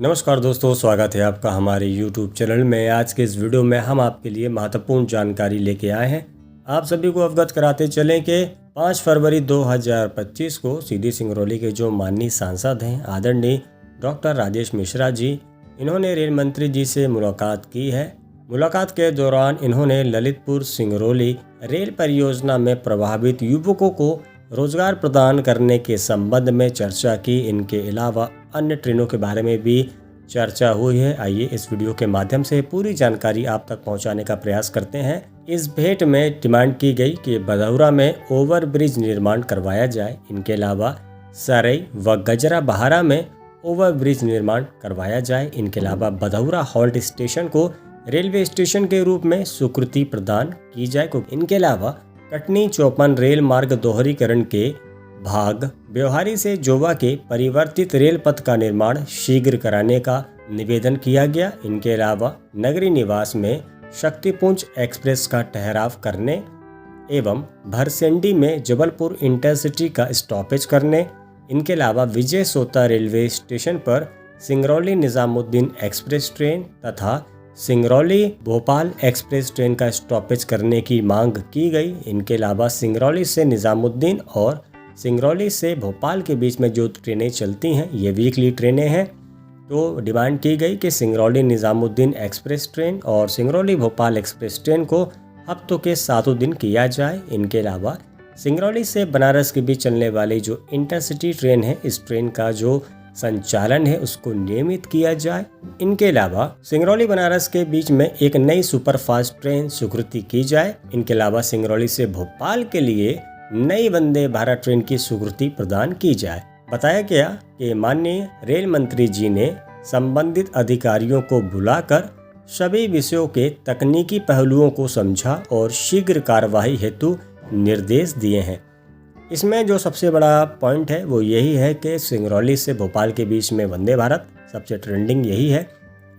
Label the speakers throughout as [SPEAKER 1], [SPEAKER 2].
[SPEAKER 1] नमस्कार दोस्तों, स्वागत है आपका हमारे YouTube चैनल में। आज के इस वीडियो में हम आपके लिए महत्वपूर्ण जानकारी लेके आए हैं। आप सभी को अवगत कराते चलें कि 5 फरवरी 2025 को सीधी सिंगरौली के जो माननीय सांसद हैं आदरणीय डॉक्टर राजेश मिश्रा जी, इन्होंने रेल मंत्री जी से मुलाकात की है। मुलाकात के दौरान इन्होंने ललितपुर सिंगरौली रेल परियोजना में प्रभावित युवकों को रोजगार प्रदान करने के संबंध में चर्चा की। इनके अलावा अन्य ट्रेनों के बारे में भी चर्चा हुई है। आइए इस वीडियो के माध्यम से पूरी जानकारी आप तक पहुंचाने का प्रयास करते हैं। इस भेंट में डिमांड की गई कि बधौरा में ओवरब्रिज निर्माण करवाया जाए। इनके अलावा सरई व गजरा बहारा में ओवरब्रिज निर्माण करवाया जाए। इनके अलावा बधौरा हॉल्ट स्टेशन को रेलवे स्टेशन के रूप में स्वीकृति प्रदान की जाए। इनके अलावा कटनी चौपन रेल मार्ग दोहरीकरण के भाग व्यवहारी से जोवा के परिवर्तित रेल पथ का निर्माण शीघ्र कराने का निवेदन किया गया। इनके अलावा नगरी निवास में शक्तिपुंज एक्सप्रेस का ठहराव करने एवं भरसेंडी में जबलपुर इंटरसिटी का स्टॉपेज करने। इनके अलावा विजय सोता रेलवे स्टेशन पर सिंगरौली निजामुद्दीन एक्सप्रेस ट्रेन तथा सिंगरौली भोपाल एक्सप्रेस ट्रेन का स्टॉपेज करने की मांग की गई। इनके अलावा सिंगरौली से निजामुद्दीन और सिंगरौली से भोपाल के बीच में जो ट्रेनें चलती हैं, ये वीकली ट्रेनें हैं, तो डिमांड की गई कि सिंगरौली निजामुद्दीन एक्सप्रेस ट्रेन और सिंगरौली भोपाल एक्सप्रेस ट्रेन को हफ्तों के 7 दिन किया जाए। इनके अलावा सिंगरौली से बनारस के बीच चलने वाली जो इंटरसिटी ट्रेन है, इस ट्रेन का जो संचालन है उसको नियमित किया जाए। इनके अलावा सिंगरौली बनारस के बीच में एक नई सुपरफास्ट ट्रेन स्वीकृति की जाए। इनके अलावा सिंगरौली से भोपाल के लिए नई वंदे भारत ट्रेन की स्वीकृति प्रदान की जाए। बताया गया कि माननीय रेल मंत्री जी ने संबंधित अधिकारियों को बुलाकर सभी विषयों के तकनीकी पहलुओं को समझा और शीघ्र कार्यवाही हेतु निर्देश दिए हैं। इसमें जो सबसे बड़ा पॉइंट है वो यही है कि सिंगरौली से भोपाल के बीच में वंदे भारत सबसे ट्रेंडिंग यही है।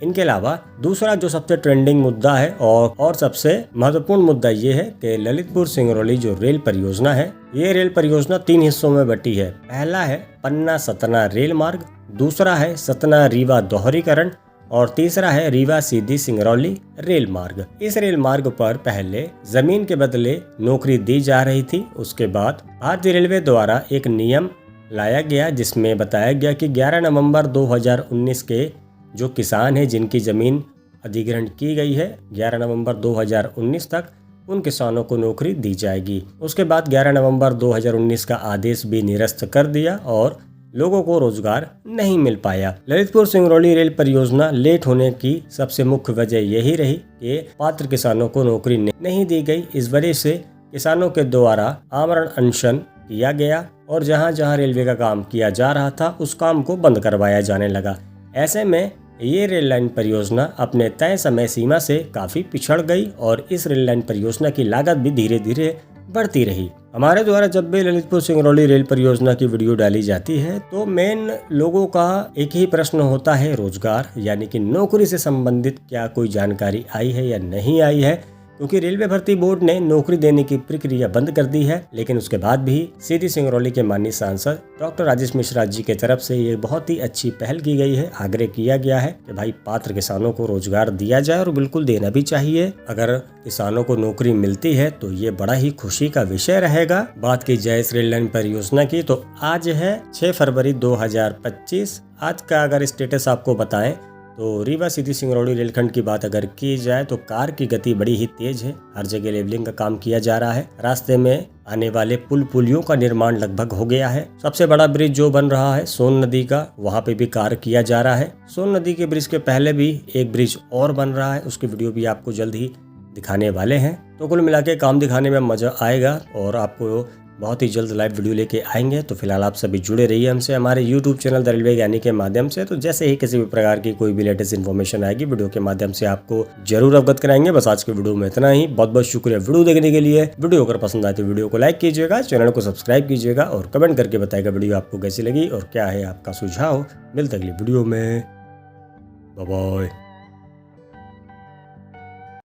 [SPEAKER 1] इनके अलावा दूसरा जो सबसे ट्रेंडिंग मुद्दा है और सबसे महत्वपूर्ण मुद्दा ये है कि ललितपुर सिंगरौली जो रेल परियोजना है, ये रेल परियोजना 3 हिस्सों में बटी है। पहला है पन्ना सतना रेल मार्ग, दूसरा है सतना रीवा दोहरीकरण और तीसरा है रीवा सीधी सिंगरौली रेल मार्ग। इस रेल मार्ग पर पहले जमीन के बदले नौकरी दी जा रही थी। उसके बाद भारतीय रेलवे द्वारा एक नियम लाया गया जिसमें बताया गया कि 11 नवंबर 2019 के जो किसान हैं जिनकी जमीन अधिग्रहण की गई है 11 नवंबर 2019 तक, उन किसानों को नौकरी दी जाएगी। उसके बाद 11 नवंबर 2019 का आदेश भी निरस्त कर दिया और लोगों को रोजगार नहीं मिल पाया। ललितपुर सिंगरौली रेल परियोजना लेट होने की सबसे मुख्य वजह यही रही कि पात्र किसानों को नौकरी नहीं दी गई। इस वजह से किसानों के द्वारा आमरण अनशन किया गया और जहां जहां रेलवे का काम किया जा रहा था उस काम को बंद करवाया जाने लगा। ऐसे में ये रेल लाइन परियोजना अपने तय समय सीमा से काफी पिछड़ गई और इस रेल लाइन परियोजना की लागत भी धीरे धीरे बढ़ती रही। हमारे द्वारा जब भी ललितपुर सिंगरौली रेल परियोजना की वीडियो डाली जाती है तो मेन लोगों का एक ही प्रश्न होता है, रोजगार यानी कि नौकरी से संबंधित क्या कोई जानकारी आई है या नहीं आई है, क्योंकि रेलवे भर्ती बोर्ड ने नौकरी देने की प्रक्रिया बंद कर दी है। लेकिन उसके बाद भी सीधी सिंगरौली के माननीय सांसद डॉक्टर राजेश मिश्रा जी के तरफ से ये बहुत ही अच्छी पहल की गई है। आग्रह किया गया है कि भाई पात्र किसानों को रोजगार दिया जाए और बिल्कुल देना भी चाहिए। अगर किसानों को नौकरी मिलती है तो ये बड़ा ही खुशी का विषय रहेगा। बात की जाए इस रेल लाइन परियोजना की तो आज है 6 फरवरी 2025। आज का अगर स्टेटस आपको बताएं तो रीवा सीधी सिंगरौली रेलखंड की बात अगर की जाए तो कार की गति बड़ी ही तेज है। हर जगह लेवलिंग का काम किया जा रहा है। रास्ते में आने वाले पुलियों का निर्माण लगभग हो गया है। सबसे बड़ा ब्रिज जो बन रहा है सोन नदी का, वहाँ पे भी कार्य किया जा रहा है। सोन नदी के ब्रिज के पहले भी एक ब्रिज और बन रहा है, उसकी वीडियो भी आपको जल्द ही दिखाने वाले हैं। तो कुल मिला के काम दिखाने में मजा आएगा और आपको बहुत ही जल्द लाइव वीडियो लेके आएंगे। तो फिलहाल आप सभी जुड़े रहिए हमसे हमारे YouTube चैनल द रेलवे ज्ञानी के माध्यम से। तो जैसे ही किसी भी प्रकार की कोई भी लेटेस्ट इन्फॉर्मेशन आएगी वीडियो के माध्यम से आपको जरूर अवगत कराएंगे। बस आज के वीडियो में इतना ही। बहुत बहुत शुक्रिया वीडियो देखने के लिए। वीडियो अगर पसंद आए तो वीडियो को लाइक कीजिएगा, चैनल को सब्सक्राइब कीजिएगा और कमेंट करके बताइएगा वीडियो आपको कैसी लगी और क्या है आपका सुझाव। मिलते अगली वीडियो में। Bye bye.